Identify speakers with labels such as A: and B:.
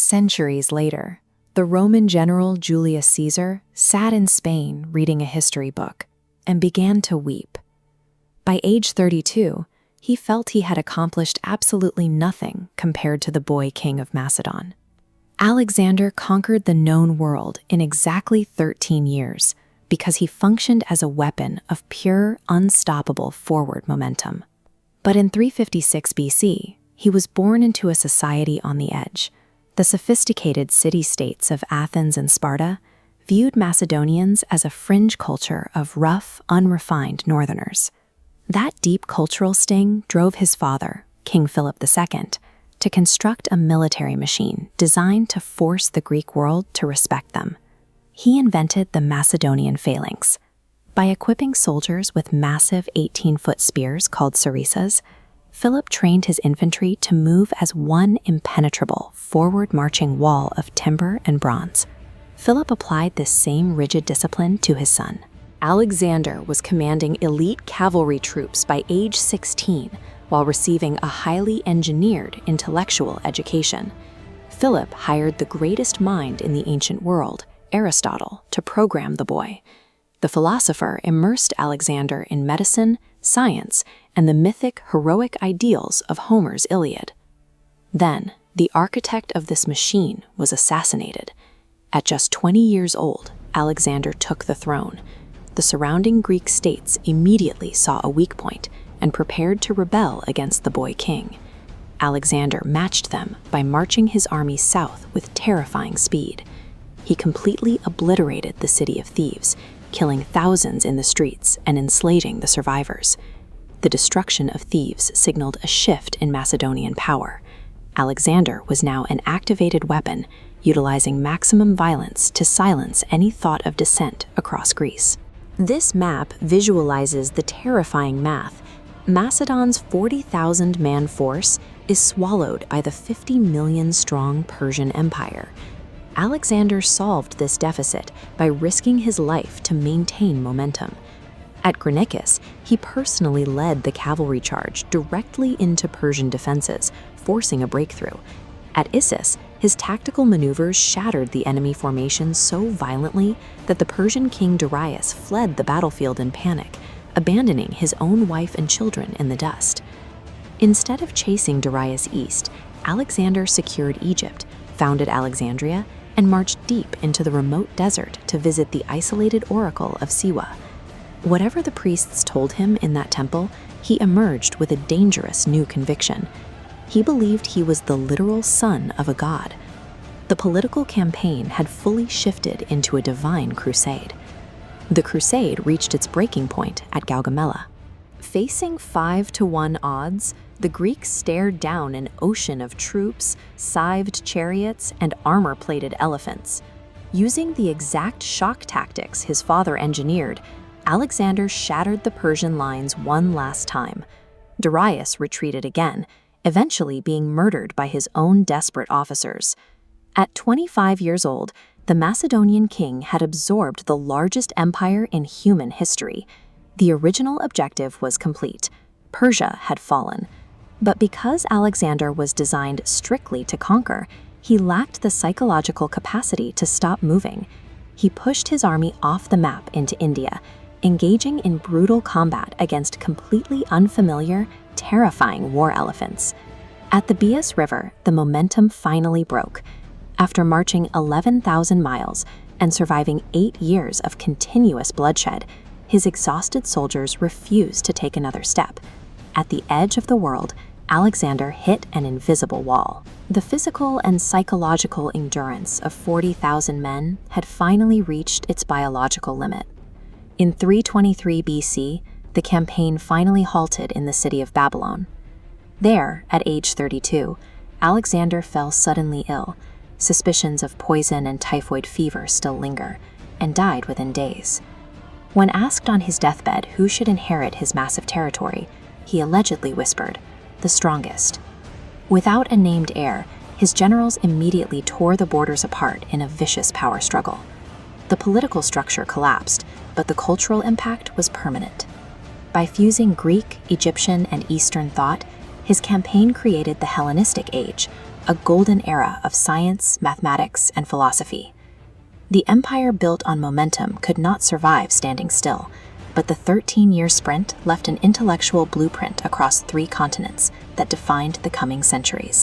A: Centuries later, the Roman general Julius Caesar sat in Spain reading a history book and began to weep. By age 32, he felt he had accomplished absolutely nothing compared to the boy king of Macedon. Alexander conquered the known world in exactly 13 years because he functioned as a weapon of pure, unstoppable forward momentum. But in 356 BC, he was born into a society on the edge. The sophisticated city-states of Athens and Sparta viewed Macedonians as a fringe culture of rough, unrefined northerners. That deep cultural sting drove his father, King Philip II, to construct a military machine designed to force the Greek world to respect them. He invented the Macedonian phalanx. By equipping soldiers with massive 18-foot spears called sarissas, Philip trained his infantry to move as one impenetrable, forward-marching wall of timber and bronze. Philip applied this same rigid discipline to his son. Alexander was commanding elite cavalry troops by age 16 while receiving a highly engineered intellectual education. Philip hired the greatest mind in the ancient world, Aristotle, to program the boy. The philosopher immersed Alexander in medicine, science, and the mythic, heroic ideals of Homer's Iliad. Then, the architect of this machine was assassinated. At just 20 years old, Alexander took the throne. The surrounding Greek states immediately saw a weak point and prepared to rebel against the boy king. Alexander matched them by marching his army south with terrifying speed. He completely obliterated the city of Thebes, killing thousands in the streets and enslaving the survivors. The destruction of Thebes signaled a shift in Macedonian power. Alexander was now an activated weapon, utilizing maximum violence to silence any thought of dissent across Greece. This map visualizes the terrifying math. Macedon's 40,000-man force is swallowed by the 50 million-strong Persian Empire. Alexander solved this deficit by risking his life to maintain momentum. At Granicus, he personally led the cavalry charge directly into Persian defenses, forcing a breakthrough. At Issus, his tactical maneuvers shattered the enemy formation so violently that the Persian king Darius fled the battlefield in panic, abandoning his own wife and children in the dust. Instead of chasing Darius east, Alexander secured Egypt, founded Alexandria, and marched deep into the remote desert to visit the isolated oracle of Siwa. Whatever the priests told him in that temple, he emerged with a dangerous new conviction. He believed he was the literal son of a god. The political campaign had fully shifted into a divine crusade. The crusade reached its breaking point at Gaugamela. Facing 5-to-1 odds, the Greeks stared down an ocean of troops, scythed chariots, and armor-plated elephants. Using the exact shock tactics his father engineered, Alexander shattered the Persian lines one last time. Darius retreated again, eventually being murdered by his own desperate officers. At 25 years old, the Macedonian king had absorbed the largest empire in human history. The original objective was complete. Persia had fallen. But because Alexander was designed strictly to conquer, he lacked the psychological capacity to stop moving. He pushed his army off the map into India, engaging in brutal combat against completely unfamiliar, terrifying war elephants. At the Bias River, the momentum finally broke. After marching 11,000 miles and surviving 8 years of continuous bloodshed, his exhausted soldiers refused to take another step. At the edge of the world, Alexander hit an invisible wall. The physical and psychological endurance of 40,000 men had finally reached its biological limit. In 323 BC, the campaign finally halted in the city of Babylon. There, at age 32, Alexander fell suddenly ill. Suspicions of poison and typhoid fever still linger, and died within days. When asked on his deathbed who should inherit his massive territory, he allegedly whispered, "The strongest." Without a named heir, his generals immediately tore the borders apart in a vicious power struggle. The political structure collapsed, but the cultural impact was permanent. By fusing Greek, Egyptian, and Eastern thought, his campaign created the Hellenistic Age, a golden era of science, mathematics, and philosophy. The empire built on momentum could not survive standing still, but the 13-year sprint left an intellectual blueprint across 3 continents that defined the coming centuries.